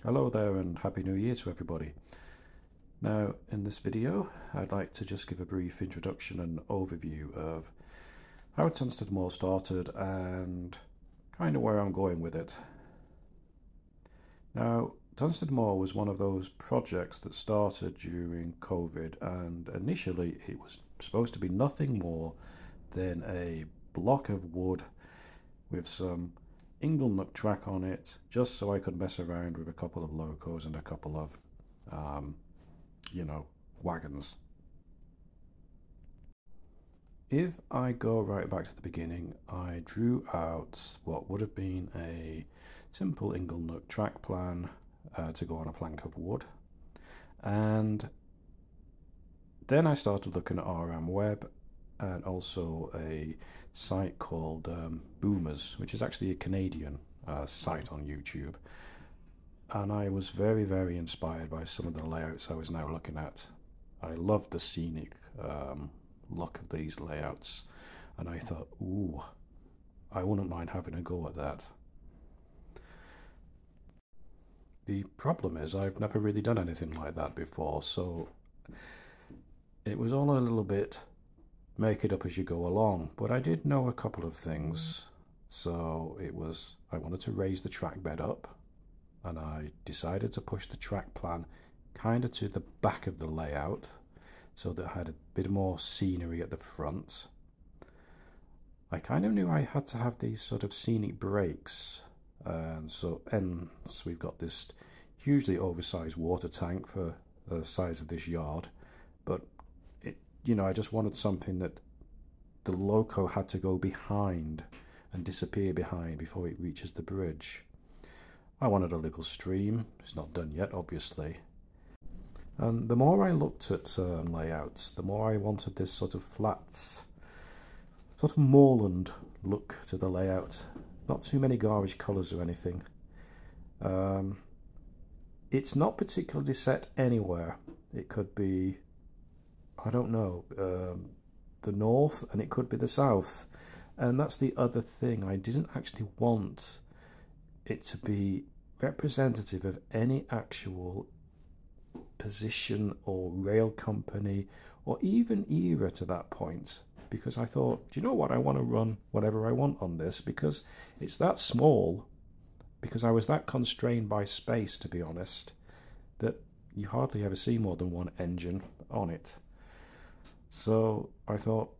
Hello there and Happy New Year to everybody. Now in this video I'd like to just give a brief introduction and overview of how Tunstead Moor started and kind of where I'm going with it. Now Tunstead Moor was one of those projects that started during COVID, and initially it was supposed to be nothing more than a block of wood with some Inglenook track on it, just so I could mess around with a couple of locos and a couple of, wagons. If I go right back to the beginning, I drew out what would have been a simple Inglenook track plan to go on a plank of wood, and then I started looking at RM Web and also a site called Boomers, which is actually a Canadian site on YouTube. And I was very, very inspired by some of the layouts I was now looking at. I loved the scenic look of these layouts, and I thought, ooh, I wouldn't mind having a go at that. The problem is I've never really done anything like that before, so it was all a little bit make it up as you go along, but I did know a couple of things. So I wanted to raise the track bed up, and I decided to push the track plan kind of to the back of the layout so that I had a bit more scenery at the front. I kind of knew I had to have these sort of scenic breaks, and so we've got this hugely oversized water tank for the size of this yard, but I just wanted something that the loco had to go behind and disappear behind before it reaches the bridge. I wanted a little stream. It's not done yet, obviously. And the more I looked at layouts, the more I wanted this sort of flat, sort of moorland look to the layout. Not too many garish colours or anything. It's not particularly set anywhere. It could be, I don't know, the north, and it could be the south. And that's the other thing. I didn't actually want it to be representative of any actual position or rail company or even era to that point, because I thought, do you know what, I want to run whatever I want on this, because it's that small, because I was that constrained by space, to be honest, that you hardly ever see more than one engine on it. So I thought,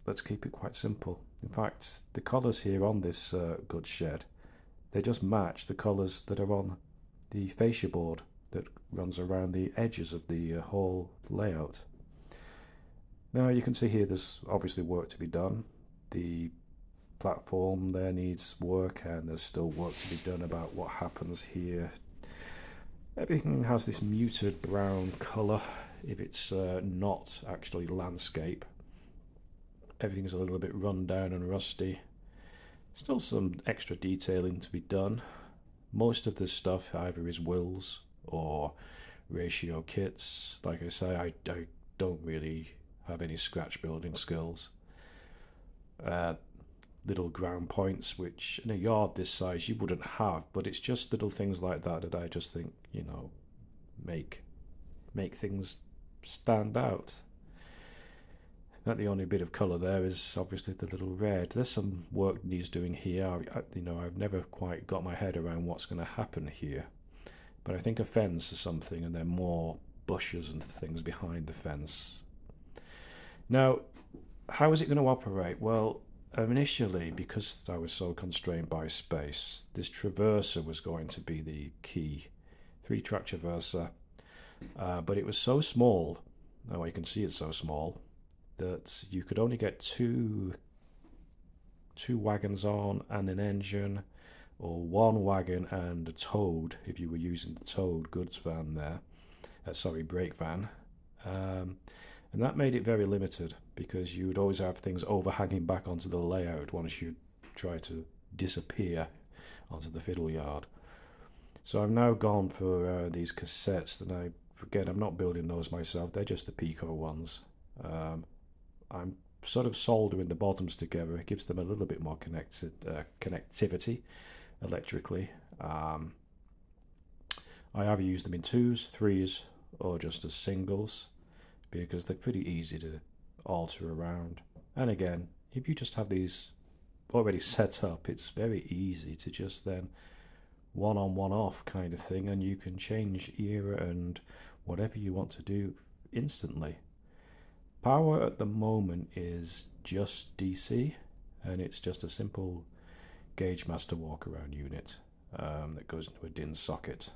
let's keep it quite simple. In fact, the colours here on this goods shed, they just match the colours that are on the fascia board that runs around the edges of the whole layout. Now you can see here there's obviously work to be done. The platform there needs work, and there's still work to be done about what happens here. Everything has this muted brown colour if it's not actually landscape. Everything's a little bit run down and rusty. Still some extra detailing to be done. Most of this stuff either is wills or ratio kits. Like I say, I don't really have any scratch building skills. Little ground points, which in a yard this size you wouldn't have, but it's just little things like that that I just think, make things stand out. Not the only bit of colour there is obviously the little red. There's some work needs doing here. I've never quite got my head around what's going to happen here, but I think a fence or something, and then more bushes and things behind the fence. Now, how is it going to operate? Well, initially, because I was so constrained by space, this traverser was going to be the key. 3-track traverser, but it was so small, now you can see it's so small, that you could only get two wagons on and an engine, or one wagon and a towed if you were using the towed goods van there, brake van, and that made it very limited, because you would always have things overhanging back onto the layout once you try to disappear onto the fiddle yard. So I've now gone for these cassettes, and I'm not building those myself, they're just the Pico ones. I'm sort of soldering the bottoms together. It gives them a little bit more connectivity electrically. I either use them in 2s, 3s, or just as singles, because they're pretty easy to alter around. And again, if you just have these already set up, it's very easy to just then one on one off kind of thing, and you can change era and whatever you want to do instantly. Power at the moment is just DC, and it's just a simple gauge master walk around unit that goes into a DIN socket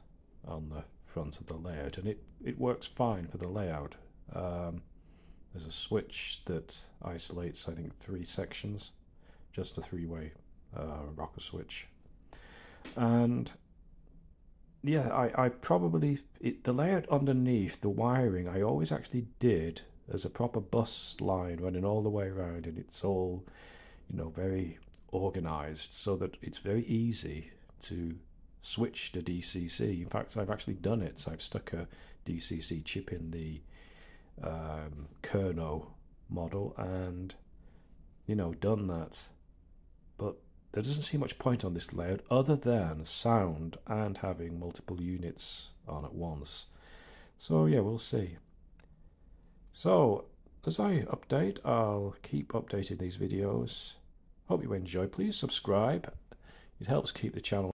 on the front of the layout, and it works fine for the layout. There's a switch that isolates, I think, 3 sections, just a 3-way rocker switch. And yeah, I probably, the layout underneath, the wiring, I always actually did as a proper bus line running all the way around, and it's all, you know, very organized so that it's very easy to switch to DCC. In fact, I've actually done it. So I've stuck a DCC chip in the Kerno model and, you know, done that. But there doesn't seem much point on this layout other than sound and having multiple units on at once. So yeah, we'll see. So as I update, I'll keep updating these videos. Hope you enjoy. Please subscribe. It helps keep the channel